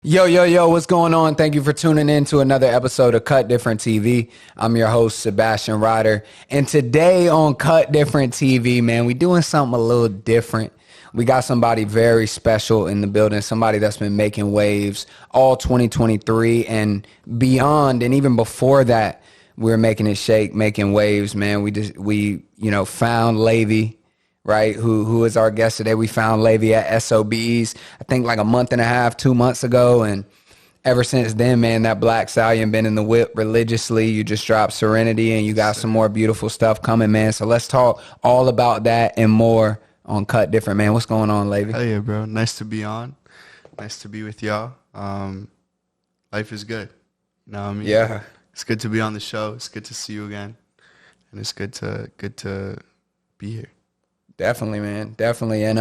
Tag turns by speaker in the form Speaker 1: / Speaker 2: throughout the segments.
Speaker 1: Yo, yo, yo, what's going on? Thank you for tuning in to another episode of Cut Different TV. I'm your host, Sebastian Ryder. And today on Cut Different TV, man, we doing something a little different. We got somebody very special in the building, somebody that's been making waves all 2023 and beyond. And even before that, we were making it shake, making waves, man. We found Lavy, right? Who is our guest today. We found Laivy at SOBs, I think like a month and a half, 2 months ago. And ever since then, man, that Black Stallion been in the whip religiously. You just dropped Serenity and you got some more beautiful stuff coming, man. So let's talk all about that and more on Cut Different, man. What's going on, Laivy?
Speaker 2: Hell yeah, bro. Nice to be on. Nice to be with y'all. Life is good. You know what I mean?
Speaker 1: Yeah.
Speaker 2: It's good to be on the show. It's good to see you again. And it's good to be here.
Speaker 1: Definitely, man. Definitely. And,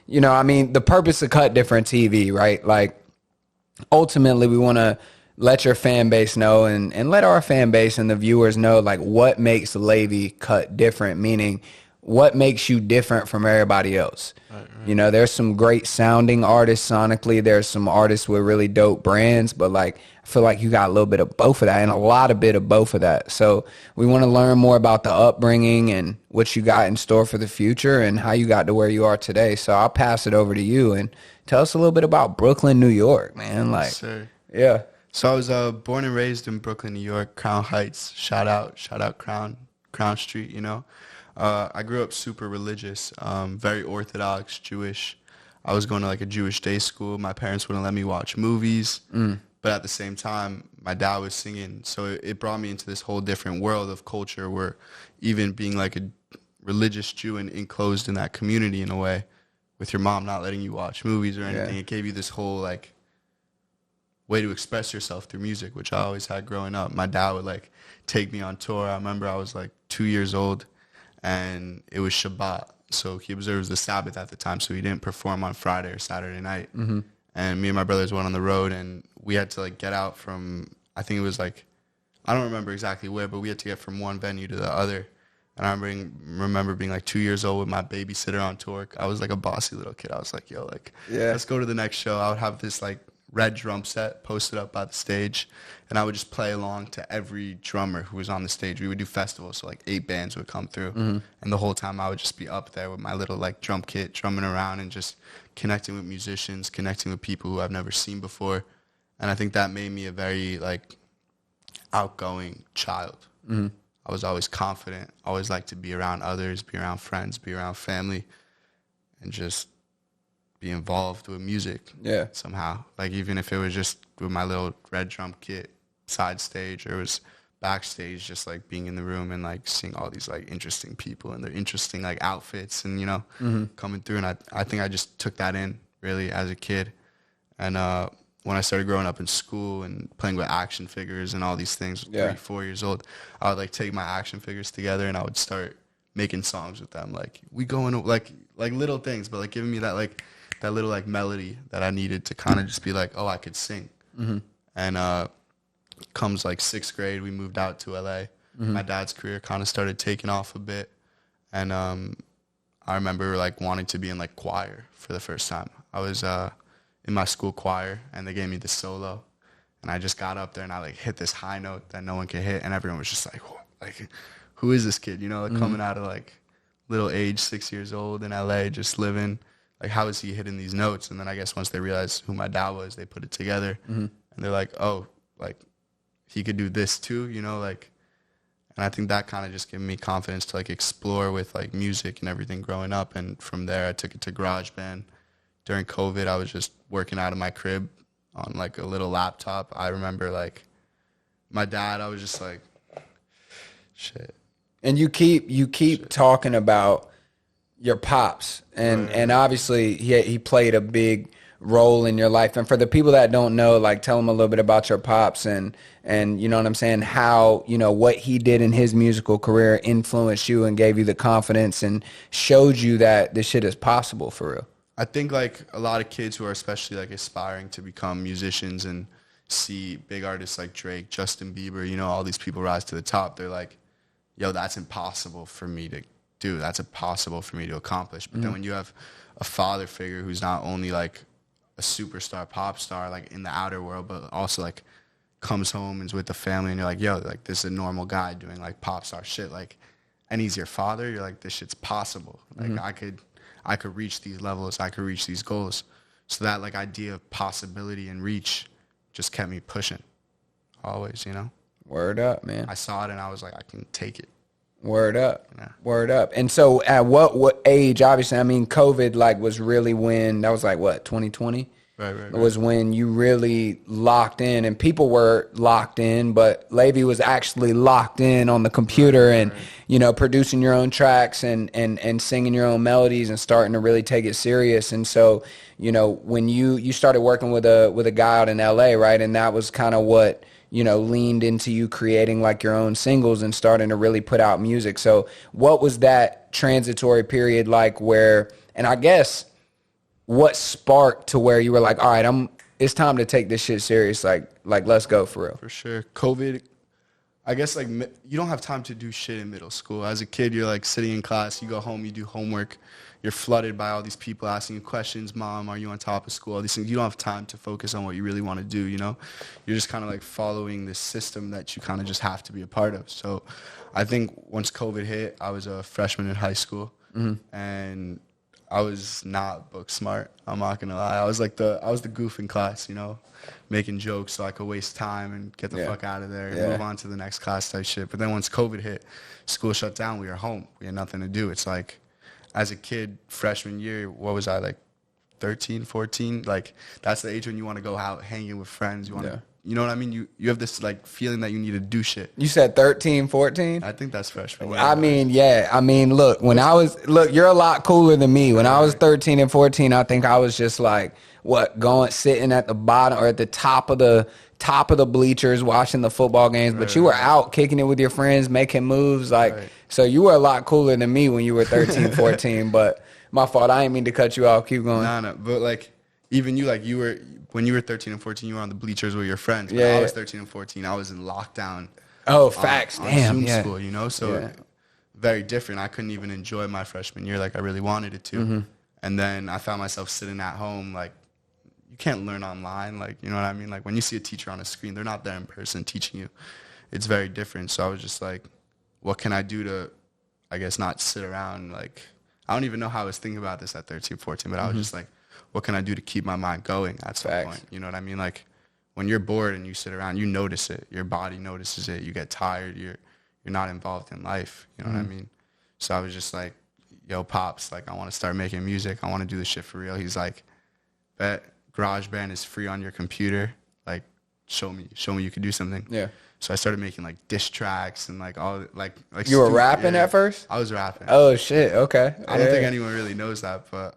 Speaker 1: the purpose of Cut Different TV, right? Like, ultimately, we want to let your fan base know and let our fan base and the viewers know, like, what makes Laivy cut different, meaning what makes you different from everybody else. Right. You know, there's some great sounding artists sonically. There's some artists with really dope brands, but like, I feel like you got a little bit of both of that and a lot of bit of both of that. So we want to learn more about the upbringing and what you got in store for the future and how you got to where you are today. So I'll pass it over to you and tell us a little bit about Brooklyn, New York, man. Like,
Speaker 2: Yes, sir.
Speaker 1: Yeah.
Speaker 2: So I was born and raised in Brooklyn, New York, Crown Heights. Shout out Crown Street, you know. I grew up super religious, very Orthodox, Jewish. I was going to like a Jewish day school. My parents wouldn't let me watch movies. But at the same time, my dad was singing. So it brought me into this whole different world of culture where even being like a religious Jew and enclosed in that community in a way with your mom not letting you watch movies or anything, it gave you this whole like way to express yourself through music, which I always had growing up. My dad would like take me on tour. I remember I was like 2 years old and it was Shabbat. So he observes the Sabbath at the time, so he didn't perform on Friday or Saturday night. And me and my brothers went on the road, and we had to like get out from, I think it was like, I don't remember exactly where, but we had to get from one venue to the other. And I remember being like 2 years old with my babysitter on tour. I was like a bossy little kid. I was like, yo, like, let's go to the next show. I would have this like red drum set posted up by the stage, and I would just play along to every drummer who was on the stage. We would do festivals, so like 8 bands would come through, and the whole time I would just be up there with my little like drum kit, drumming around and just connecting with musicians, connecting with people who I've never seen before. And I think that made me a very like outgoing child. I was always confident, always liked to be around others, be around friends, be around family, and just be involved with music somehow. Like even if it was just with my little red drum kit side stage or it was backstage, just like being in the room and like seeing all these like interesting people and their interesting like outfits and, you know, coming through. And I think I just took that in really as a kid. And when I started growing up in school and playing with action figures and all these things, 3, 4 years old, I would like take my action figures together and I would start making songs with them. Like we go in like little things, but like giving me that like that little like melody that I needed to kind of just be like, oh, I could sing. And comes like 6th grade, we moved out to LA. My dad's career kind of started taking off a bit. And I remember like wanting to be in like choir for the first time. I was in my school choir and they gave me the solo. And I just got up there and I like hit this high note that no one could hit. And everyone was just like, who is this kid? You know, like coming out of like little age, 6 years old in LA, just living. Like, how is he hitting these notes? And then I guess once they realized who my dad was, they put it together. And they're like, oh, like, he could do this too, you know? Like, and I think that kind of just gave me confidence to, like, explore with, like, music and everything growing up. And from there, I took it to GarageBand. During COVID, I was just working out of my crib on, like, a little laptop. I remember, like, my dad, I was just like, shit.
Speaker 1: And you keep talking about your pops, and obviously he played a big role in your life. And for the people that don't know, like, tell them a little bit about your pops and you know what I'm saying, how, you know, what he did in his musical career influenced you and gave you the confidence and showed you that this shit is possible for real.
Speaker 2: I think like a lot of kids who are especially like aspiring to become musicians and see big artists like Drake, Justin Bieber, you know, all these people rise to the top, they're like, yo, that's impossible for me to do. That's impossible for me to accomplish. But then when you have a father figure who's not only like a a superstar, pop star, like in the outer world, but also like comes home and is with the family, and you're like, yo, like this is a normal guy doing like pop star shit, like, and he's your father. You're like, this shit's possible. Like I could reach these levels. I could reach these goals. So that like idea of possibility and reach just kept me pushing always, you know?
Speaker 1: Word up, man.
Speaker 2: I saw it and I was like, I can take it.
Speaker 1: Word up.
Speaker 2: Yeah.
Speaker 1: Word up. And so at what age, obviously, I mean, COVID like was really when, that was like what, 2020?
Speaker 2: Right.
Speaker 1: Was when you really locked in, and people were locked in, but Laivy was actually locked in on the computer and, you know, producing your own tracks and singing your own melodies and starting to really take it serious. And so, you know, when you started working with a guy out in LA, right? And that was kind of what, you know, leaned into you creating like your own singles and starting to really put out music. So what was that transitory period like where, and I guess what sparked to where you were like, all right, it's time to take this shit serious. Like let's go for real.
Speaker 2: For sure. COVID, I guess like you don't have time to do shit in middle school. As a kid, you're like sitting in class, you go home, you do homework, you're flooded by all these people asking you questions. Mom, are you on top of school? All these things. You don't have time to focus on what you really want to do, you know? You're just kind of like following this system that you kind of just have to be a part of. So I think once COVID hit, I was a freshman in high school, and I was not book smart. I'm not gonna lie. I was the goof in class, you know, making jokes so I could waste time and get the fuck out of there and move on to the next class type shit. But then once COVID hit, school shut down. We were home. We had nothing to do. It's like, as a kid, freshman year, what was I, like 13, 14? Like that's the age when you want to go out hanging with friends. You want to, you know what I mean? You have this like feeling that you need to do shit.
Speaker 1: You said 13, 14?
Speaker 2: I think that's freshman year.
Speaker 1: I mean, yeah. I mean, look, you're a lot cooler than me. When I was 13 and 14, I think I was just like, sitting at the bottom or at the top of the bleachers watching the football games. But you were out kicking it with your friends, making moves. Like, so you were a lot cooler than me when you were 13, 14. But my fault. I didn't mean to cut you off. Keep going.
Speaker 2: No. But like, even you, like when you were 13 and 14, you were on the bleachers with your friends. When I was 13 and 14, I was in lockdown.
Speaker 1: Oh, facts.
Speaker 2: On
Speaker 1: Damn.
Speaker 2: Zoom school, you know? So very different. I couldn't even enjoy my freshman year like I really wanted it to. And then I found myself sitting at home. Like, you can't learn online. Like, you know what I mean? Like, when you see a teacher on a screen, they're not there in person teaching you. It's very different. So I was just like, what can I do to, I guess, not sit around? Like, I don't even know how I was thinking about this at 13, 14, but I was just like, what can I do to keep my mind going at some point? You know what I mean? Like, when you're bored and you sit around, you notice it. Your body notices it. You get tired. You're not involved in life. You know what I mean? So I was just like, yo, Pops, like, I want to start making music. I want to do this shit for real. He's like, bet GarageBand is free on your computer. Like, show me you can do something. Yeah. So I started making like diss tracks and like all like. You
Speaker 1: were rapping at first?
Speaker 2: I was rapping.
Speaker 1: Oh shit. Okay.
Speaker 2: I don't think anyone really knows that, but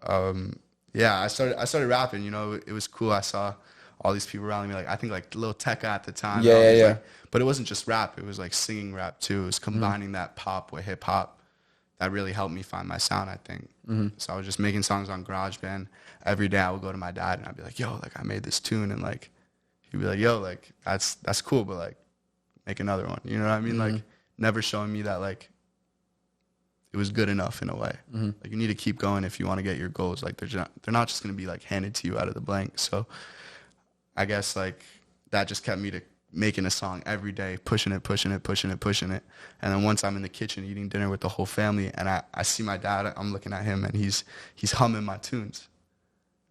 Speaker 2: yeah, I started rapping. You know, it was cool. I saw all these people around me. Like, I think like Lil Tecca at the time. Yeah. Like, but it wasn't just rap. It was like singing rap too. It was combining that pop with hip hop. That really helped me find my sound, I think. So I was just making songs on GarageBand. Every day I would go to my dad and I'd be like, yo, like I made this tune. And like, he'd be like, yo, like that's cool, but like make another one. You know what I mean? Like never showing me that like it was good enough in a way. Like you need to keep going if you want to get your goals. Like they're not just going to be like handed to you out of the blank. So I guess like that just kept me to making a song every day, pushing it. And then once I'm in the kitchen eating dinner with the whole family and I see my dad, I'm looking at him and he's humming my tunes.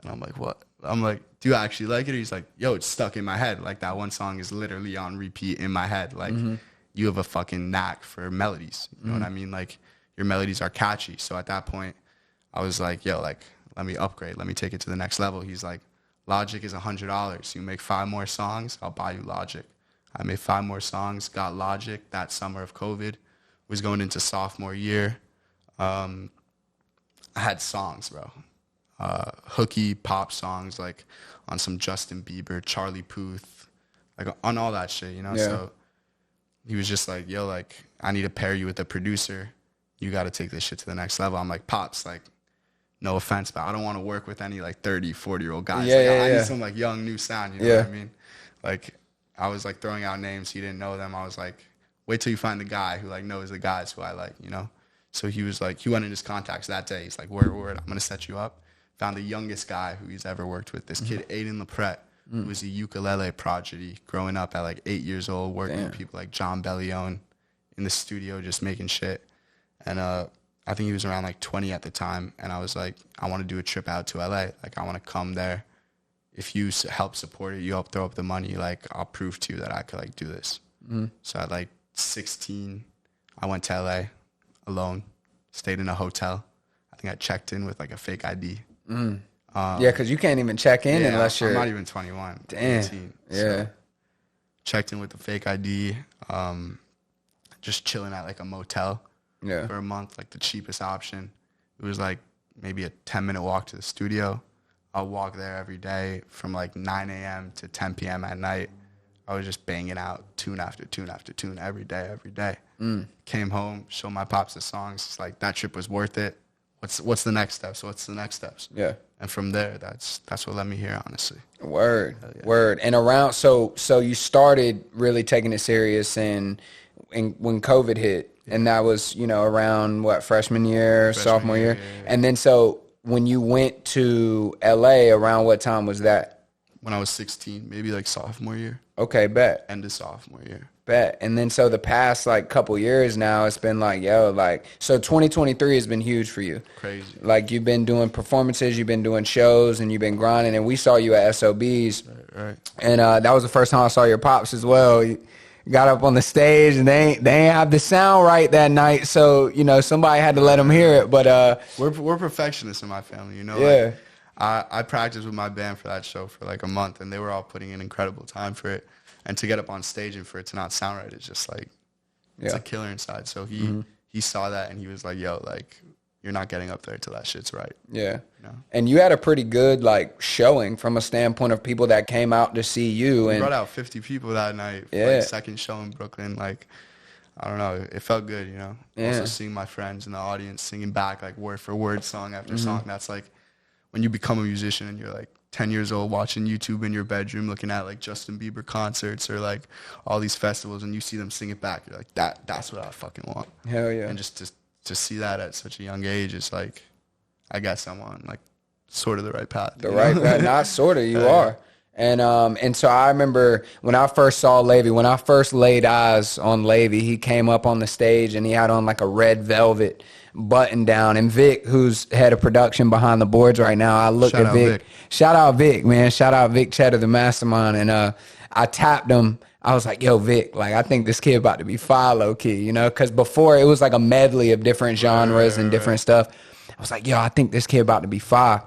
Speaker 2: And I'm like, what? I'm like, do you actually like it? He's like, yo, it's stuck in my head. Like that one song is literally on repeat in my head. Like you have a fucking knack for melodies. You know what I mean? Like your melodies are catchy. So at that point I was like, yo, like let me upgrade. Let me take it to the next level. He's like, Logic is $100. You make 5 more songs, I'll buy you Logic. I made 5 more songs, got Logic that summer of COVID. Was going into sophomore year. I had songs, bro. Hooky pop songs, like on some Justin Bieber, Charlie Puth, like on all that shit, you know? Yeah. So he was just like, yo, like, I need to pair you with a producer. You got to take this shit to the next level. I'm like, Pops, like, no offense, but I don't want to work with any like 30, 40-year-old guys. I need some like young, new sound, you know what I mean? Like, I was like throwing out names. He didn't know them. I was like, wait till you find the guy who like knows the guys who I like, you know? So he was like, he went in his contacts that day. He's like, word, I'm going to set you up. Found the youngest guy who he's ever worked with. This kid, Aiden LaPret, who was a ukulele prodigy growing up at like 8 years old, working with people like John Bellione in the studio, just making shit. And I think he was around like 20 at the time. And I was like, I want to do a trip out to LA. Like, I want to come there. If you help support it, you help throw up the money, like, I'll prove to you that I could like do this. So at like 16, I went to LA alone, stayed in a hotel. I think I checked in with like a fake ID.
Speaker 1: Yeah, because you can't even check in unless you're...
Speaker 2: I'm not even 21.
Speaker 1: Damn.
Speaker 2: 18.
Speaker 1: Yeah.
Speaker 2: So checked in with the fake ID, just chilling at like a motel for a month, like the cheapest option. It was like maybe a 10-minute walk to the studio. I'll walk there every day from like 9 a.m. to 10 p.m. at night. I was just banging out tune after tune after tune every day. Came home, showed my pops the songs. It's like, that trip was worth it. What's the next steps? What's the next steps? Yeah. And from there, that's what led me here, honestly.
Speaker 1: Word. And around, so you started really taking it serious when COVID hit, and that was, around what, freshman year, sophomore year? Yeah. And then so when you went to LA, around what time was that?
Speaker 2: When I was 16, maybe like sophomore year.
Speaker 1: Okay, bet.
Speaker 2: End of sophomore year.
Speaker 1: Bet. And then so the past like couple years now, it's been like, so 2023 has been huge for you.
Speaker 2: Crazy.
Speaker 1: Like, you've been doing performances, you've been doing shows, and you've been grinding, and we saw you at SOBs.
Speaker 2: Right.
Speaker 1: And that was the first time I saw your pops as well. You got up on the stage, and they ain't have the sound right that night, so somebody had to let them hear it. But
Speaker 2: we're perfectionists in my family, Yeah.
Speaker 1: Like,
Speaker 2: I practiced with my band for that show for like a month, and they were all putting in incredible time for it. And to get up on stage and for it to not sound right, it's just like, it's a killer inside. So he saw that, and he was like, yo, like, you're not getting up there till that shit's right.
Speaker 1: Yeah. And you had a pretty good like showing from a standpoint of people that came out to see you.
Speaker 2: We brought out 50 people that night for like second show in Brooklyn. Like, I don't know, it felt good, Also seeing my friends in the audience singing back like word for word, song after song. That's like when you become a musician and you're like 10 years old watching YouTube in your bedroom, looking at like Justin Bieber concerts or like all these festivals, and you see them sing it back. You're like, that's what I fucking want.
Speaker 1: Hell yeah.
Speaker 2: And just to see that at such a young age, it's like, I guess I'm on like sort of the right path.
Speaker 1: The right path, not sort of, you are. And so I remember when I first saw Laivy, when I first laid eyes on Laivy, he came up on the stage and he had on like a red velvet button down. And Vic, who's head of production behind the boards right now, I looked at Vic. Shout out Vic, man. Shout out Vic Cheddar, the mastermind. And I tapped him. I was like, yo, Vic, like, I think this kid about to be fire low key, because before it was like a medley of different genres and different stuff. I was like, yo, I think this kid about to be fire.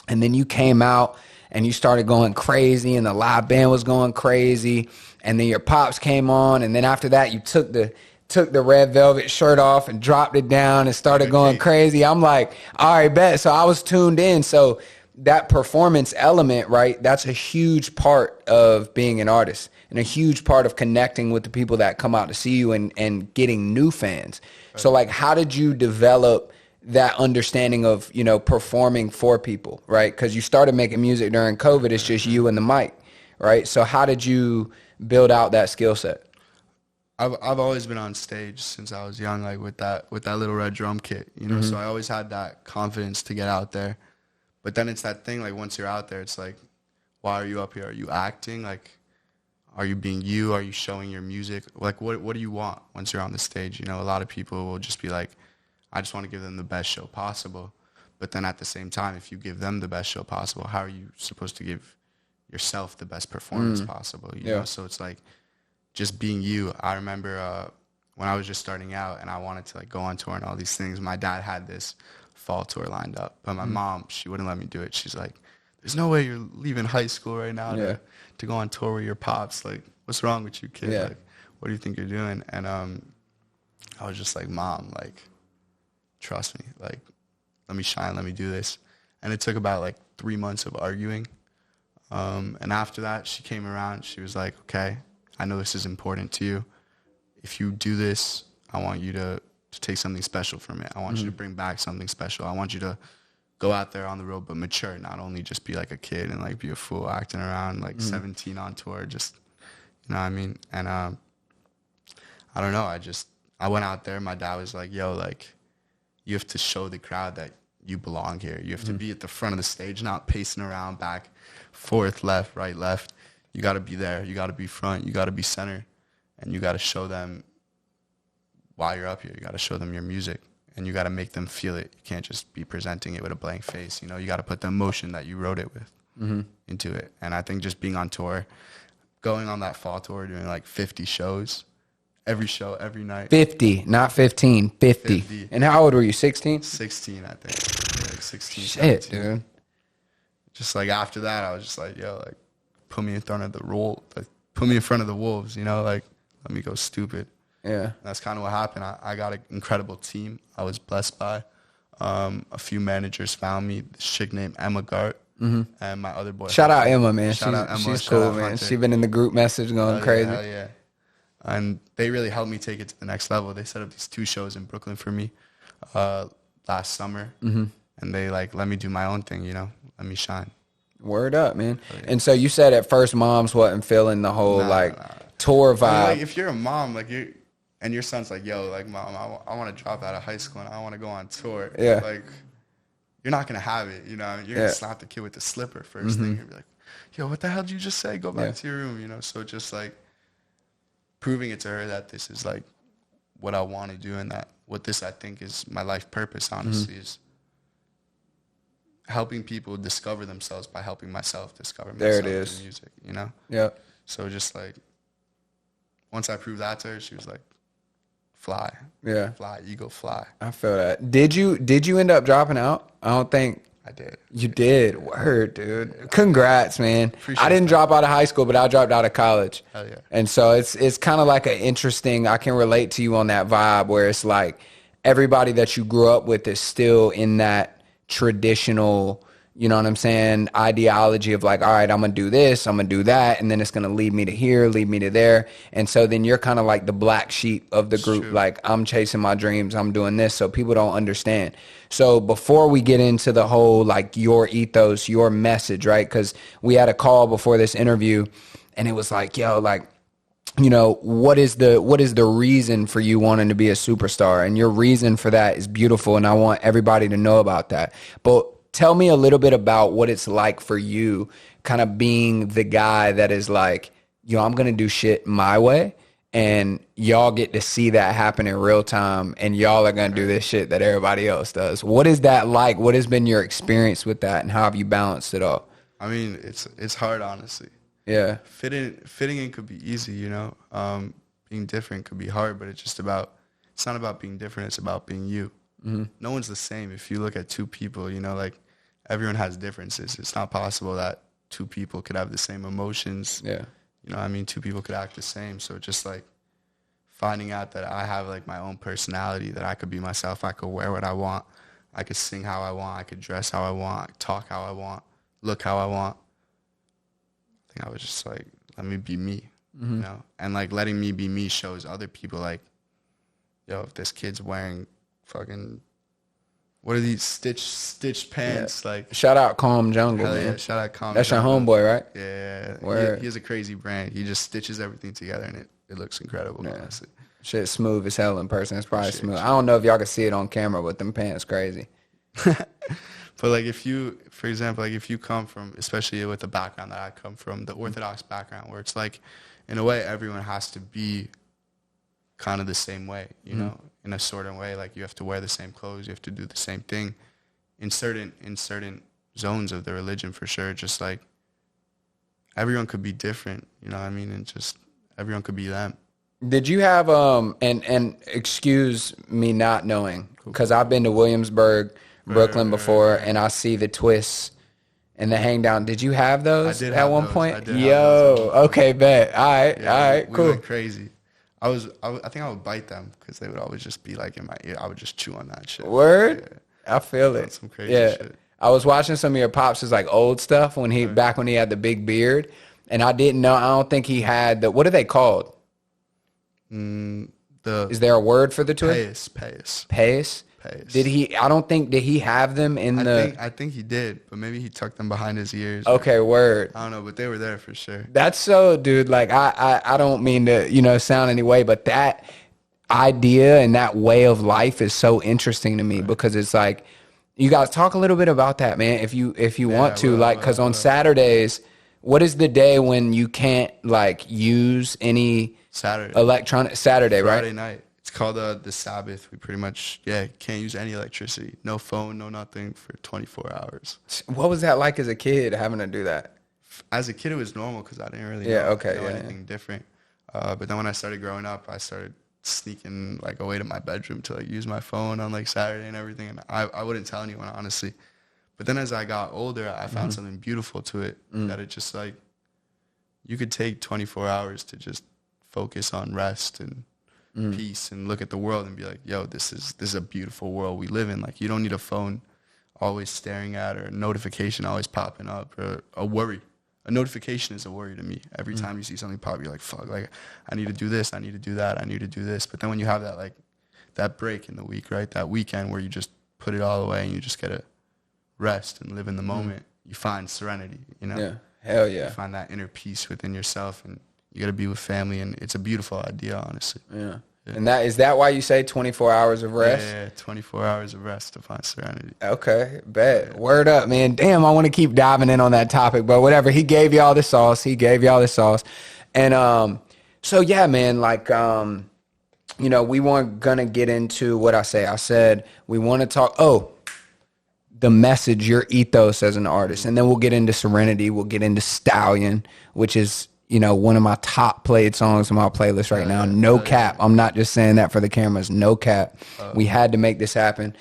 Speaker 1: And then you came out and you started going crazy, and the live band was going crazy, and then your pops came on, and then after that you took the red velvet shirt off and dropped it down and started going crazy. I'm like, all right, bet. So I was tuned in. So that performance element, right, that's a huge part of being an artist and a huge part of connecting with the people that come out to see you and getting new fans. Right. So like, how did you develop that understanding of, performing for people, right? Because you started making music during COVID. It's just you and the mic, right? So how did you build out that skill set?
Speaker 2: I've always been on stage since I was young, like with that little red drum kit, So I always had that confidence to get out there. But then it's that thing, like, once you're out there, it's like, why are you up here? Are you acting? Like, are you being you? Are you showing your music? Like, what do you want once you're on the stage? A lot of people will just be like, I just want to give them the best show possible. But then at the same time, if you give them the best show possible, how are you supposed to give yourself the best performance possible? You know? So it's like just being you. I remember when I was just starting out and I wanted to like go on tour and all these things, my dad had this fall tour lined up. But my mom, she wouldn't let me do it. She's like, there's no way you're leaving high school right now to go on tour with your pops. Like, what's wrong with you, kid? Like, what do you think you're doing? And I was just like, Mom, like, trust me, like, let me shine, let me do this. And it took about like 3 months of arguing. And after that, she came around. She was like, okay, I know this is important to you. If you do this, I want you to take something special from it. I want you to bring back something special. I want you to go out there on the road, but mature, not only just be like a kid and like be a fool acting around like 17 on tour, just, you know what I mean? And I don't know, I went out there. My dad was like, yo, like, you have to show the crowd that you belong here. You have to be at the front of the stage, not pacing around back, forth, left, right, left. You got to be there. You got to be front. You got to be center. And you got to show them why you're up here. You got to show them your music. And you got to make them feel it. You can't just be presenting it with a blank face. You know, you got to put the emotion that you wrote it with into it. And I think just being on tour, going on that fall tour, doing like 50 shows, every show, every night.
Speaker 1: 50, not 15, 50. And how old were you, 16?
Speaker 2: 16, I think. Yeah, like 16,
Speaker 1: Shit,
Speaker 2: 17.
Speaker 1: dude.
Speaker 2: Just like after that, I was just like, yo, like put me in front of the put me in front of the wolves, you know, like let me go stupid.
Speaker 1: Yeah.
Speaker 2: And that's kind of what happened. I got an incredible team. I was blessed by. A few managers found me. This chick named Emma Gart and my other boy.
Speaker 1: Shout out Emma, man.
Speaker 2: Shout out Emma.
Speaker 1: She's
Speaker 2: Shout
Speaker 1: cool,
Speaker 2: out
Speaker 1: man.
Speaker 2: Hunter.
Speaker 1: She been in the group message going crazy.
Speaker 2: Hell yeah. And they really helped me take it to the next level. They set up these 2 shows in Brooklyn for me last summer. And they like let me do my own thing, you know, let me shine.
Speaker 1: Word up, man. And so you said at first moms wasn't feeling the whole tour vibe.
Speaker 2: I mean, like if you're a mom, like and your son's like, yo, like mom, I want to drop out of high school and I want to go on tour.
Speaker 1: Yeah.
Speaker 2: Like you're not gonna have it, you know. You're gonna slap the kid with the slipper first thing. You'll be like, yo, what the hell did you just say? Go back to your room, you know. So just like proving it to her that this is like what I want to do and that what this I think is my life purpose. Honestly, is helping people discover themselves by helping myself discover myself through music, you know?
Speaker 1: Yeah.
Speaker 2: So just like, once I proved that to her, she was like, fly.
Speaker 1: Yeah.
Speaker 2: Fly, eagle, fly.
Speaker 1: I feel that. Did you end up dropping out? I don't think.
Speaker 2: I did.
Speaker 1: You did. Word, dude. Congrats, man.
Speaker 2: Appreciate
Speaker 1: I didn't
Speaker 2: that.
Speaker 1: drop out of high school, but I dropped out of college.
Speaker 2: Hell yeah.
Speaker 1: And so it's kind of like an interesting, I can relate to you on that vibe where it's like everybody that you grew up with is still in that traditional, you know what I'm saying, ideology of like, all right, I'm going to do this, I'm going to do that, and then it's going to lead me to here, lead me to there. And so then you're kind of like the black sheep of the group.
Speaker 2: True.
Speaker 1: Like, I'm chasing my dreams, I'm doing this, so people don't understand. So before we get into the whole, like, your ethos, your message, right, because we had a call before this interview, and it was like, yo, like, you know, what is the reason for you wanting to be a superstar? And your reason for that is beautiful, and I want everybody to know about that. But tell me a little bit about what it's like for you kind of being the guy that is like, yo, I'm going to do shit my way, and y'all get to see that happen in real time, and y'all are going to do this shit that everybody else does. What is that like? What has been your experience with that, and how have you balanced it all?
Speaker 2: I mean, it's hard, honestly.
Speaker 1: Yeah.
Speaker 2: Fitting in could be easy, you know. Being different could be hard, but it's not about being different. It's about being you. Mm-hmm. No one's the same. If you look at 2 people, you know, like everyone has differences. It's not possible that 2 people could have the same emotions.
Speaker 1: Yeah.
Speaker 2: You know, I mean, 2 people could act the same. So just like finding out that I have like my own personality, that I could be myself. I could wear what I want. I could sing how I want. I could dress how I want. Talk how I want. Look how I want. I think I was just like, let me be me, you know? And like letting me be me shows other people like, yo, if this kid's wearing fucking, what are these stitched pants? Like,
Speaker 1: Shout out Calm Jungle,
Speaker 2: hell
Speaker 1: man.
Speaker 2: yeah, shout out Calm
Speaker 1: That's
Speaker 2: Jungle.
Speaker 1: your homeboy, right?
Speaker 2: Yeah.
Speaker 1: Word.
Speaker 2: He has a crazy brand. He just stitches everything together and it looks incredible, honestly.
Speaker 1: Shit smooth as hell in person. It's probably
Speaker 2: Appreciate
Speaker 1: smooth.
Speaker 2: you.
Speaker 1: I don't know if y'all can see it on camera, but them pants crazy.
Speaker 2: But like if you, for example, like if you come from, especially with the background that I come from, the Orthodox background, where it's like, in a way, everyone has to be kind of the same way, you know, in a certain way. Like you have to wear the same clothes, you have to do the same thing in certain zones of the religion, for sure. Just like everyone could be different, you know what I mean? And just everyone could be them.
Speaker 1: Did you have and excuse me not knowing, because I've been to Williamsburg, Brooklyn before, and I see the twists and the hang down. Did you have those
Speaker 2: I did
Speaker 1: at
Speaker 2: have
Speaker 1: one
Speaker 2: those.
Speaker 1: point?
Speaker 2: I did have
Speaker 1: Yo,
Speaker 2: those.
Speaker 1: okay, bet. All right,
Speaker 2: Yeah,
Speaker 1: all right,
Speaker 2: we
Speaker 1: cool.
Speaker 2: went crazy. I think I would bite them because they would always just be like in my ear. I would just chew on that shit.
Speaker 1: Word? I feel it.
Speaker 2: That's some crazy
Speaker 1: yeah.
Speaker 2: shit.
Speaker 1: I was watching some of your pops' like old stuff back when he had the big beard, and I didn't know. I don't think he had the. What are they called? Is there a word for the twist?
Speaker 2: Payas.
Speaker 1: Payas. Did he? I don't think. Did he have them in
Speaker 2: I think he did, but maybe he tucked them behind his ears.
Speaker 1: Okay, word.
Speaker 2: I don't know, but they were there for sure.
Speaker 1: That's so, dude. Like I don't mean to sound any way, but that idea and that way of life is so interesting to me because it's like You guys talk a little bit about that, man, if you
Speaker 2: Yeah,
Speaker 1: want
Speaker 2: I
Speaker 1: to,
Speaker 2: will, I
Speaker 1: like,
Speaker 2: will,
Speaker 1: because
Speaker 2: I
Speaker 1: on
Speaker 2: will.
Speaker 1: Saturdays, what is the day when you can't like use any
Speaker 2: Saturday.
Speaker 1: electronic? Saturday, right?
Speaker 2: Friday night. It's called the Sabbath. We pretty much, yeah, can't use any electricity. No phone, no nothing for 24 hours.
Speaker 1: What was that like as a kid having to do that?
Speaker 2: As a kid, it was normal because I didn't really
Speaker 1: Yeah,
Speaker 2: know
Speaker 1: okay, yeah,
Speaker 2: anything different. But then when I started growing up, I started sneaking like away to my bedroom to like use my phone on like Saturday and everything. And I wouldn't tell anyone, honestly. But then as I got older, I found something beautiful to it, that it just like, you could take 24 hours to just focus on rest and peace and look at the world and be like, yo, this is a beautiful world we live in. Like, you don't need a phone always staring at, or a notification always popping up, or a worry. A notification is a worry to me. Every time you see something pop, you're like, fuck, like, I need to do this, I need to do that, I need to do this. But then when you have that, like, that break in the week, right, that weekend where you just put it all away and you just get to rest and live in the moment, you find serenity, you know?
Speaker 1: Yeah, hell
Speaker 2: You
Speaker 1: yeah,
Speaker 2: find that inner peace within yourself, and you got to be with family, and it's a beautiful idea, honestly.
Speaker 1: yeah. And that why you say 24 hours of
Speaker 2: Yeah,
Speaker 1: rest?
Speaker 2: yeah, 24 hours of rest to find serenity.
Speaker 1: Okay, bet. Word up, man. Damn, I want to keep diving in on that topic, but whatever. He gave y'all the sauce. He gave y'all the sauce. And so yeah, man, like we weren't gonna get into what I say. I said we want to talk the message, your ethos as an artist. And then we'll get into Serenity, we'll get into Stallion, which is one of my top played songs on my playlist right now. No cap. I'm not just saying that for the cameras. No cap. We had to make this happen.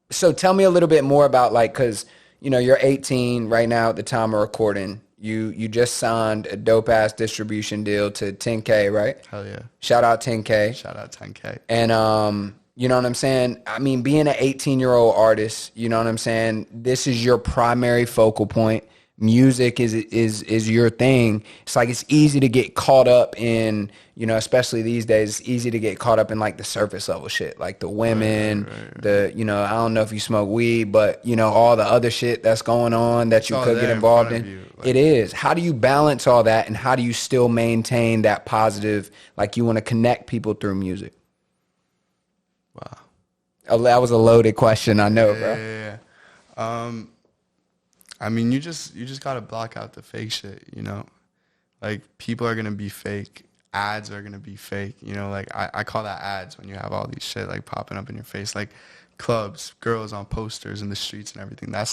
Speaker 1: So tell me a little bit more about, like, because you're 18 right now at the time of recording. You just signed a dope ass distribution deal to 10K, right?
Speaker 2: Hell yeah.
Speaker 1: Shout out 10K.
Speaker 2: Shout out 10K.
Speaker 1: And you know what I'm saying? I mean, being an 18-year-old artist, you know what I'm saying? This is your primary focal point. Music is your thing. It's like, it's easy to get caught up in, especially these days, it's easy to get caught up in like the surface level shit, like the women,
Speaker 2: Right.
Speaker 1: the, I don't know if you smoke weed, but all the other shit that's going on that you
Speaker 2: all
Speaker 1: could get
Speaker 2: there in
Speaker 1: involved
Speaker 2: front
Speaker 1: in.
Speaker 2: of you, like-
Speaker 1: It is. How do you balance all that, and how do you still maintain that positive, like, you want to connect people through music?
Speaker 2: Wow.
Speaker 1: Oh, that was a loaded question, I know, bro.
Speaker 2: Yeah. I mean, you just gotta block out the fake shit, Like, people are gonna be fake. Ads are gonna be fake, Like, I call that ads when you have all these shit like popping up in your face, like clubs, girls on posters in the streets and everything. That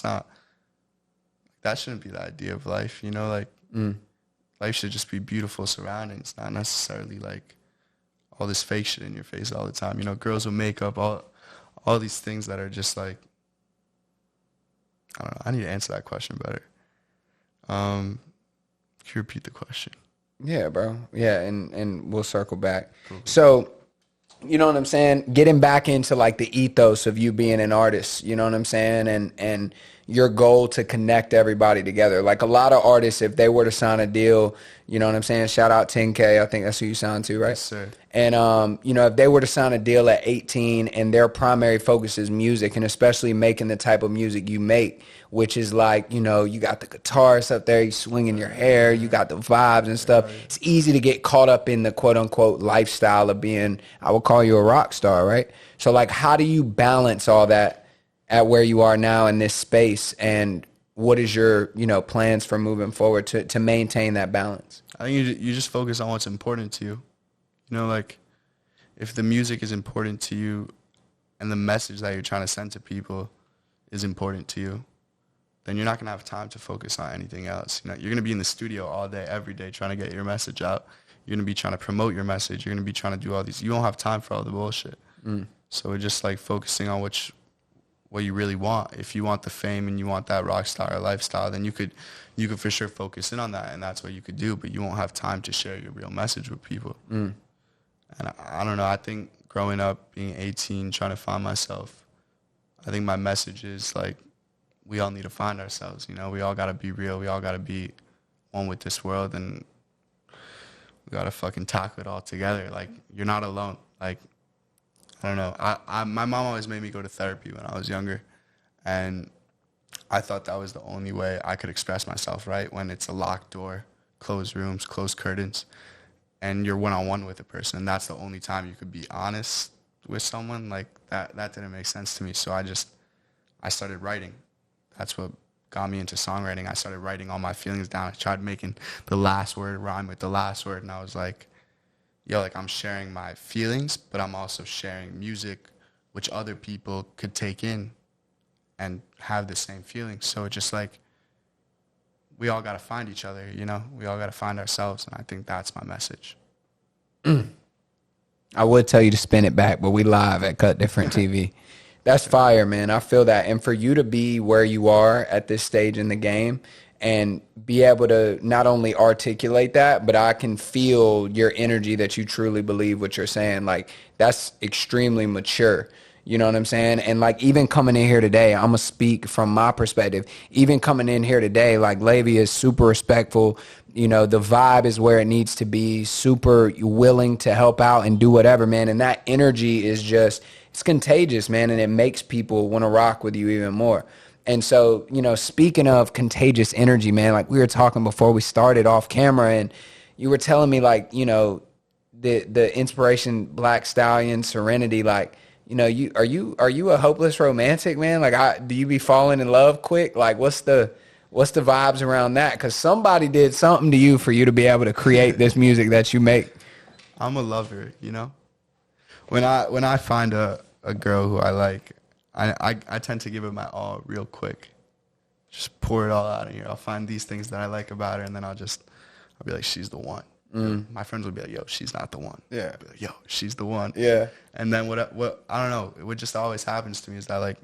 Speaker 2: shouldn't be the idea of life, Like, life should just be beautiful surroundings, not necessarily like all this fake shit in your face all the time. Girls with makeup, all these things that are just like, I don't know. I need to answer that question better. Can you repeat the question?
Speaker 1: Yeah, bro. Yeah, and we'll circle back. So, you know what I'm saying? Getting back into like the ethos of you being an artist, you know what I'm saying? And your goal to connect everybody together. Like, a lot of artists, if they were to sign a deal, you know what I'm saying? Shout out 10K. I think that's who you signed to, right?
Speaker 2: Yes, sir.
Speaker 1: And, if they were to sign a deal at 18 and their primary focus is music, and especially making the type of music you make, which is like, you got the guitarist up there, you swinging your hair, you got the vibes and stuff. It's easy to get caught up in the quote unquote lifestyle of being, I would call you a rock star, right? So, like, how do you balance all that at where you are now in this space, and what is your, plans for moving forward to maintain that balance?
Speaker 2: I think you just focus on what's important to you. Like, if the music is important to you and the message that you're trying to send to people is important to you, then you're not going to have time to focus on anything else. You're going to be in the studio all day, every day, trying to get your message out. You're going to be trying to promote your message. You're going to be trying to do all these. You don't have time for all the bullshit. So we're just like focusing on what you really want. If you want the fame and you want that rock star lifestyle, then you could for sure focus in on that, and that's what you could do, but you won't have time to share your real message with people. And I don't know, I think growing up, being 18, trying to find myself, I think my message is like, we all need to find ourselves, we all gotta be real, we all gotta be one with this world, and we gotta fucking tackle it all together. Like, you're not alone. Like, I don't know. My mom always made me go to therapy when I was younger, and I thought that was the only way I could express myself, right? When it's a locked door, closed rooms, closed curtains, and you're one-on-one with a person, and that's the only time you could be honest with someone. Like, that didn't make sense to me. So I I started writing. That's what got me into songwriting. I started writing all my feelings down. I tried making the last word rhyme with the last word, and I was like, yo, like I'm sharing my feelings, but I'm also sharing music which other people could take in and have the same feelings. So it's just like, we all got to find each other, you know? We all got to find ourselves, and I think that's my message.
Speaker 1: I would tell you to spin it back, but we live at Cut Different TV. That's fire, man. I feel that. And for you to be where you are at this stage in the game and be able to not only articulate that, but I can feel your energy that you truly believe what you're saying. Like, that's extremely mature. You know what I'm saying? And like, even coming in here today, I'm going to speak from my perspective. Even coming in here today, like, Lavy is super respectful. You know, the vibe is where it needs to be, super willing to help out and do whatever, man. And that energy is just, it's contagious, man. And it makes people want to rock with you even more. And so, you know, speaking of contagious energy, man, like we were talking before we started off camera, and you were telling me, like, you know, the inspiration, Black Stallion, Serenity, like, you know, are you a hopeless romantic, man? Like, do you be falling in love quick? Like, what's the vibes around that? Because somebody did something to you for you to be able to create this music that you make.
Speaker 2: I'm a lover, you know? When I find a girl who I like, I tend to give it my all real quick. Just pour it all out in here. I'll find these things that I like about her, and then I'll be like, she's the one. My friends will be like, yo, she's not the one.
Speaker 1: Yeah.
Speaker 2: I'll be like, yo, she's the one.
Speaker 1: Yeah.
Speaker 2: And then what I don't know, what just always happens to me is that, like,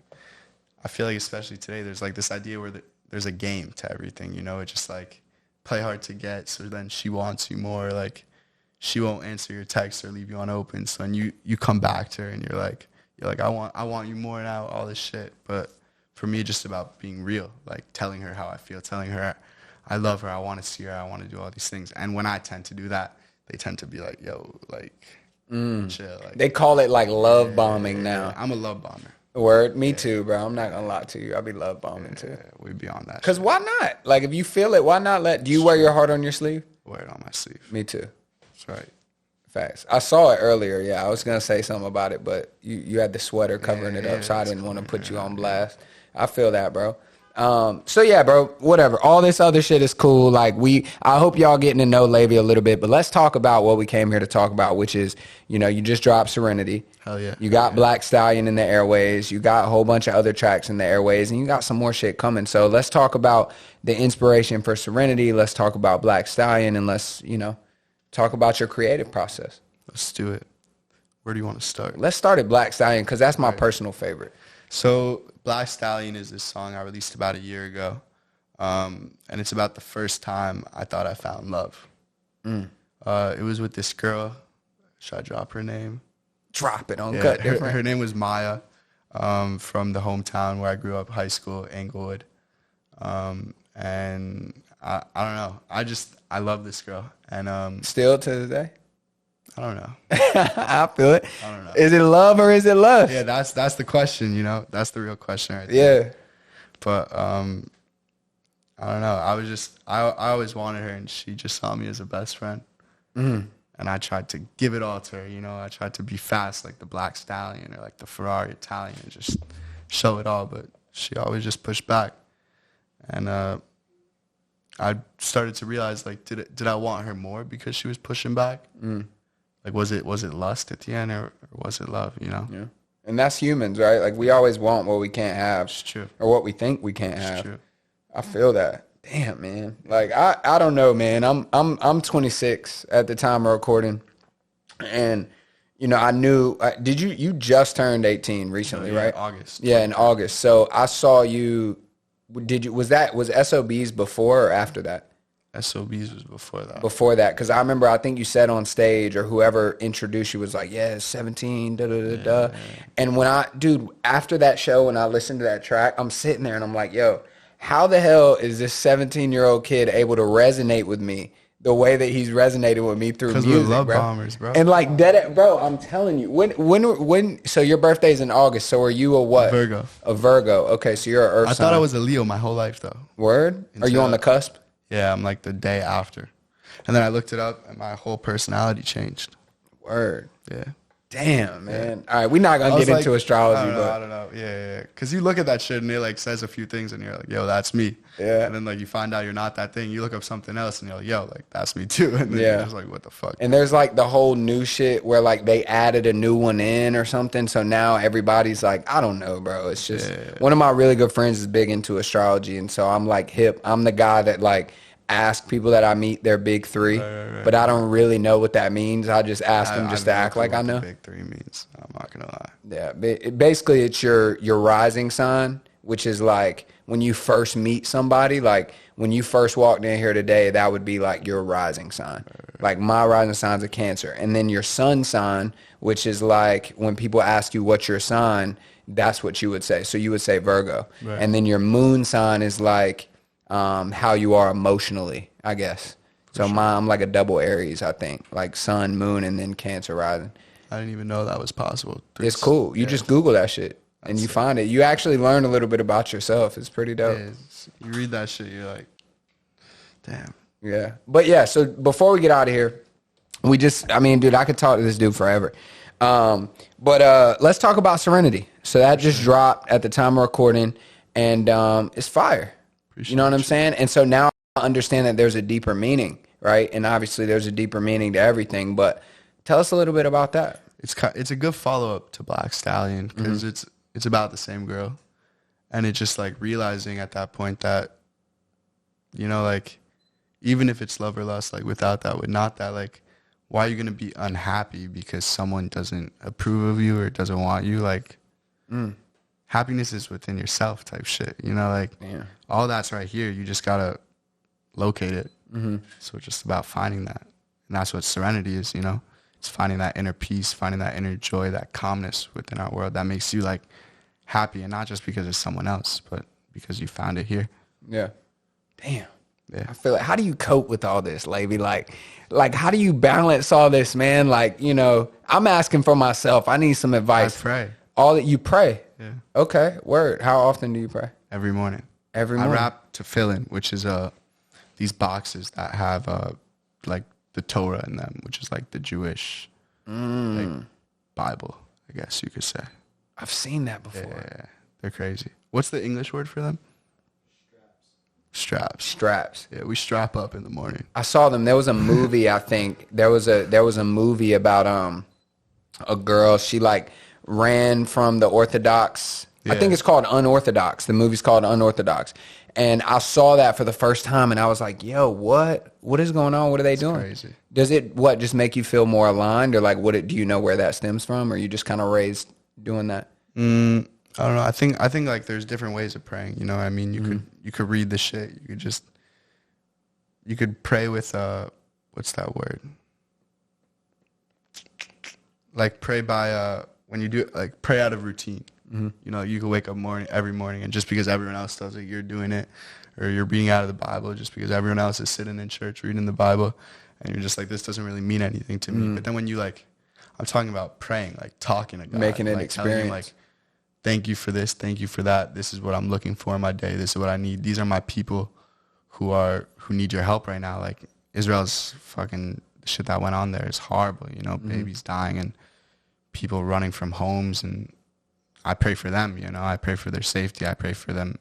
Speaker 2: I feel like especially today, there's like this idea where there's a game to everything, you know? It's just like, play hard to get, so then she wants you more. Like, she won't answer your text or leave you unopened, so then you come back to her and you're like, I want you more now, all this shit. But for me, just about being real, like telling her how I feel, telling her I love her, I want to see her, I want to do all these things. And when I tend to do that, they tend to be like, yo, like, chill. Like,
Speaker 1: They call it like love bombing now.
Speaker 2: I'm a love bomber.
Speaker 1: Word, me too, bro. I'm not gonna lie to you. I be love bombing too.
Speaker 2: We be on that.
Speaker 1: Cause why not? Like, if you feel it, why not do you wear your heart on your sleeve?
Speaker 2: Wear it on my sleeve.
Speaker 1: Me too.
Speaker 2: That's right.
Speaker 1: Facts. I saw it earlier. Yeah, I was gonna say something about it, but you had the sweater covering it up, so I didn't want to put you on blast. I feel that, bro. So yeah, bro, whatever. All this other shit is cool. Like, I hope y'all getting to know Lavy a little bit, but let's talk about what we came here to talk about, which is, you know, you just dropped Serenity.
Speaker 2: Hell yeah.
Speaker 1: You got Black Stallion in the airways. You got a whole bunch of other tracks in the airways, and you got some more shit coming. So let's talk about the inspiration for Serenity. Let's talk about Black Stallion, and let's, you know, talk about your creative process.
Speaker 2: Let's do it. Where do you want to start?
Speaker 1: Let's start at Black Stallion, because that's my personal favorite.
Speaker 2: So Black Stallion is this song I released about a year ago. And it's about the first time I thought I found love. It was with this girl. Should I drop her name?
Speaker 1: Drop it on Cut Different.
Speaker 2: Her name was Maya, from the hometown where I grew up, high school, Englewood. And I don't know. I love this girl. And
Speaker 1: Still to this day?
Speaker 2: I don't know.
Speaker 1: I feel it.
Speaker 2: I don't know.
Speaker 1: Is it love or is it lust?
Speaker 2: Yeah, that's the question, you know? That's the real question right there.
Speaker 1: Yeah.
Speaker 2: But I don't know. I always wanted her, and she just saw me as a best friend. And I tried to give it all to her, you know? I tried to be fast like the Black Stallion or like the Ferrari Italian and just show it all, but she always just pushed back. And I started to realize, like, did I want her more because she was pushing back? Like, was it lust at the end, or was it love, you know?
Speaker 1: Yeah. And that's humans, right? Like, we always want what we can't have.
Speaker 2: It's true.
Speaker 1: Or what we think we can't have.
Speaker 2: It's true.
Speaker 1: I feel that. Damn, man. Like, I don't know, man. I'm 26 at the time of recording. And, you know, I knew, you just turned 18 recently, right?
Speaker 2: August.
Speaker 1: Yeah, in August. So I saw you, was SOBs before or after that?
Speaker 2: SOBs was before that.
Speaker 1: Before that, because I remember, I think you said on stage, or whoever introduced you was like, yeah, it's 17, da-da-da-da. And after that show, when I listened to that track, I'm sitting there and I'm like, yo, how the hell is this 17-year-old kid able to resonate with me the way that he's resonated with me through music,
Speaker 2: Because we're love
Speaker 1: bro?
Speaker 2: bombers, bro.
Speaker 1: And like that, bro, I'm telling you, when, so your birthday's in August, so are you a what?
Speaker 2: Virgo.
Speaker 1: A Virgo. Okay, so you're an Earth
Speaker 2: I
Speaker 1: sign.
Speaker 2: thought I was a Leo my whole life, though.
Speaker 1: Word? Are you on the cusp?
Speaker 2: Yeah, I'm like the day after. And then I looked it up, and my whole personality changed.
Speaker 1: Word.
Speaker 2: Yeah.
Speaker 1: Damn, man. All right, we're not gonna get into astrology,
Speaker 2: I don't know. Yeah. Because you look at that shit and it like says a few things and you're like, yo, that's me.
Speaker 1: Yeah.
Speaker 2: And then like you find out you're not that thing. You look up something else and you're like, yo, like that's me too. And then you're just like, what the fuck?
Speaker 1: And there's like the whole new shit where like they added a new one in or something. So now everybody's like, I don't know, bro. It's just one of my really good friends is big into astrology, and so I'm like hip. I'm the guy that like ask people that I meet their big three, but I don't really know what that means. I just ask them just to act like I know.
Speaker 2: Big three means. I'm not gonna lie.
Speaker 1: Yeah, basically it's your rising sign, which is like when you first meet somebody, like when you first walked in here today, that would be like your rising sign. Like my rising sign's a Cancer, and then your sun sign, which is like when people ask you what's your sign, that's what you would say. So you would say Virgo, and then your moon sign is like how you are emotionally, I guess. So I'm like a double Aries, I think, like sun, moon, and then Cancer rising.
Speaker 2: I didn't even know that was possible.
Speaker 1: It's cool. You just Google that shit and you find it. You actually learn a little bit about yourself. It's pretty dope.
Speaker 2: Yeah, you read that shit, you're like, damn.
Speaker 1: Yeah. But yeah, so before we get out of here, dude, I could talk to this dude forever. But let's talk about Serenity. So that just dropped at the time of recording, and it's fire. You know what I'm saying? And so now I understand that there's a deeper meaning, right? And obviously there's a deeper meaning to everything, but tell us a little bit about that.
Speaker 2: It's a good follow-up to Black Stallion because it's about the same girl. And it's just like realizing at that point that, you know, like, even if it's love or lust, like without that, with not that, like, why are you going to be unhappy because someone doesn't approve of you or doesn't want you? Like, happiness is within yourself type shit, you know, like all that's right here. You just got to locate it. So it's just about finding that. And that's what serenity is, you know, it's finding that inner peace, finding that inner joy, that calmness within our world that makes you like happy, and not just because it's someone else, but because you found it here.
Speaker 1: Yeah. Damn. Yeah. I feel like, how do you cope with all this, Laivy? Like, how do you balance all this, man? Like, you know, I'm asking for myself. I need some advice.
Speaker 2: I pray.
Speaker 1: All that you pray?
Speaker 2: Yeah.
Speaker 1: Okay. Word. How often do you pray?
Speaker 2: Every morning.
Speaker 1: Every morning?
Speaker 2: I rap to fill in, which is these boxes that have like the Torah in them, which is like the Jewish like, Bible, I guess you could say.
Speaker 1: I've seen that before.
Speaker 2: Yeah, they're crazy. What's the English word for them? Straps. Yeah, we strap up in the morning.
Speaker 1: I saw them. There was a movie, I think. There was a movie about a girl. She like ran from the Orthodox. Yeah. I think it's called Unorthodox. The movie's called Unorthodox. And I saw that for the first time and I was like, yo, what is going on? What are they doing?
Speaker 2: Crazy.
Speaker 1: Does it just make you feel more aligned, or like do you know where that stems from, or you just kind of raised doing that?
Speaker 2: I don't know. I think like there's different ways of praying. You know what I mean? You could read the shit. You could pray with what's that word? Like pray by when you do like pray out of routine. You know, you can wake up every morning, and just because everyone else does it, you're doing it, or you're reading out of the Bible just because everyone else is sitting in church reading the Bible, and you're just like, this doesn't really mean anything to me. But then when you like, I'm talking about praying, like talking to God,
Speaker 1: making an
Speaker 2: like,
Speaker 1: experience,
Speaker 2: him, like, thank you for this, thank you for that. This is what I'm looking for in my day. This is what I need. These are my people who need your help right now. Like Israel's fucking shit that went on there is horrible. You know, babies dying and people running from homes, and I pray for them. You know, I pray for their safety. I pray for them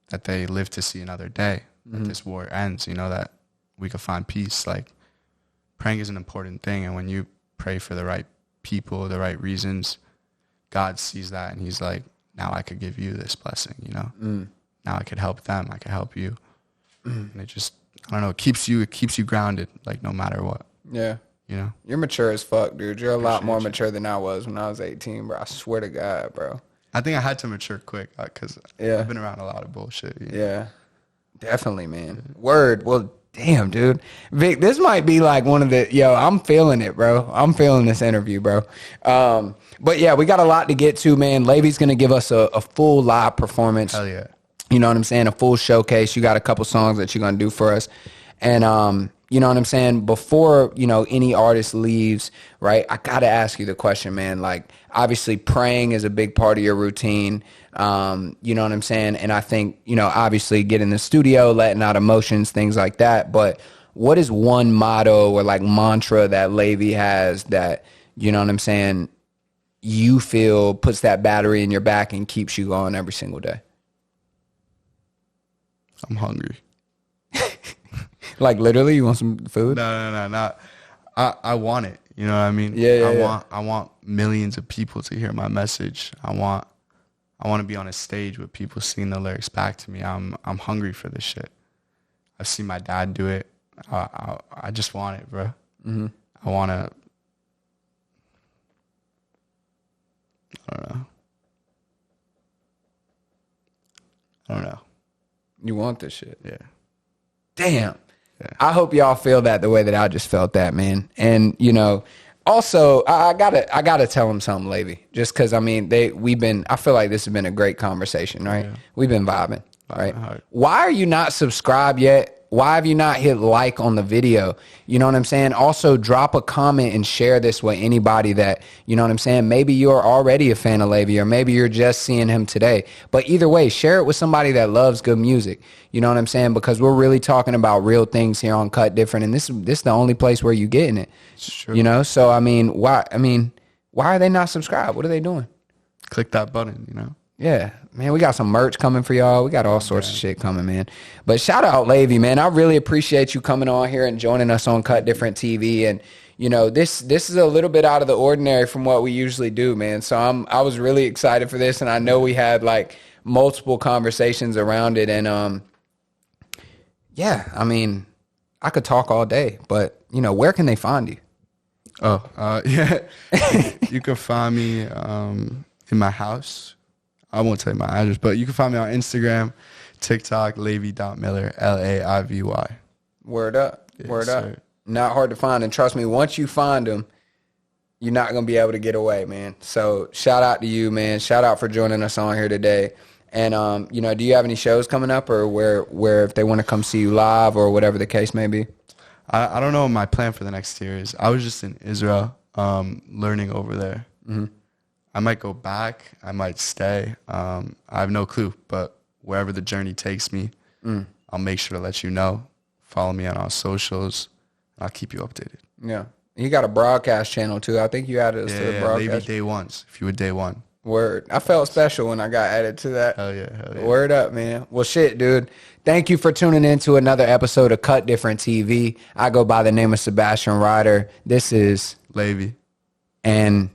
Speaker 2: that they live to see another day. That this war ends. You know, that we could find peace. Like praying is an important thing, and when you pray for the right people, the right reasons, God sees that and he's like, now I could give you this blessing, you know? Now I could help them. I could help you. And it just, I don't know, it keeps you grounded, like no matter what. Yeah. You know? You're mature as fuck, dude. You're a lot more mature than I was when I was 18, bro. I swear to God, bro. I think I had to mature quick because I've been around a lot of bullshit. You know? Yeah. Definitely, man. Word. Well, damn, dude. Vic, this might be like one of I'm feeling it, bro. I'm feeling this interview, bro. But yeah, we got a lot to get to, man. Lavy's going to give us a full live performance. Hell yeah. You know what I'm saying? A full showcase. You got a couple songs that you're going to do for us. And, you know what I'm saying? Before, you know, any artist leaves, right, I got to ask you the question, man. Like, obviously praying is a big part of your routine. You know what I'm saying? And I think, you know, obviously get in the studio, letting out emotions, things like that. But what is one motto or like mantra that Laivy has that,
Speaker 1: you know what I'm saying, you feel puts that battery in your back and keeps you going every single day?
Speaker 2: I'm hungry.
Speaker 1: Like literally, you want some food?
Speaker 2: No, not. I want it. You know what I mean?
Speaker 1: Yeah.
Speaker 2: I want millions of people to hear my message. I want to be on a stage with people singing the lyrics back to me. I'm hungry for this shit. I've seen my dad do it. I just want it, bro.
Speaker 1: Mm-hmm.
Speaker 2: I want to. I don't know.
Speaker 1: You want this shit?
Speaker 2: Yeah.
Speaker 1: Damn.
Speaker 2: Yeah.
Speaker 1: I hope y'all feel that the way that I just felt that, man. And you know, also I gotta tell them something, Laivy. Just because I mean I feel like this has been a great conversation, right? Yeah. We've been vibing, right? Why are you not subscribed yet? Why have you not hit like on the video? You know what I'm saying? Also, drop a comment and share this with anybody that, you know what I'm saying? Maybe you're already a fan of Laivy, or maybe you're just seeing him today. But either way, share it with somebody that loves good music. You know what I'm saying? Because we're really talking about real things here on Cut Different, and this is the only place where you're getting it.
Speaker 2: It's true.
Speaker 1: You know? So, why are they not subscribed? What are they doing?
Speaker 2: Click that button, you know?
Speaker 1: Yeah, man, we got some merch coming for y'all. We got all sorts of shit coming, man. But shout out Laivy, man. I really appreciate you coming on here and joining us on Cut Different TV. And, you know, this is a little bit out of the ordinary from what we usually do, man. So I was really excited for this, and I know we had like multiple conversations around it. And yeah, I mean, I could talk all day, but, you know, where can they find you?
Speaker 2: Yeah. You can find me in my house. I won't tell you my address, but you can find me on Instagram, TikTok, laivy.miller, Laivy.
Speaker 1: Word up.
Speaker 2: Yes,
Speaker 1: Word up.
Speaker 2: sir.
Speaker 1: Not hard to find. And trust me, once you find them, you're not going to be able to get away, man. So shout out to you, man. Shout out for joining us on here today. And, you know, do you have any shows coming up, or where if they want to come see you live or whatever the case may be?
Speaker 2: I don't know what my plan for the next year is. I was just in Israel learning over there. Mm-hmm. I might go back. I might stay. I have no clue. But wherever the journey takes me, I'll make sure to let you know. Follow me on our socials. I'll keep you updated.
Speaker 1: Yeah. You got a broadcast channel, too. I think you added us to the broadcast.
Speaker 2: Maybe day ones, if you were day one.
Speaker 1: Word. I felt special when I got added to that.
Speaker 2: Hell yeah.
Speaker 1: Word up, man. Well, shit, dude. Thank you for tuning in to another episode of Cut Different TV. I go by the name of Sebastian Ryder. This is
Speaker 2: Laivy.
Speaker 1: And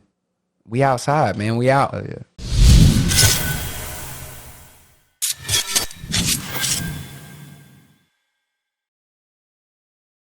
Speaker 1: we outside, man. We out.
Speaker 2: Hell yeah.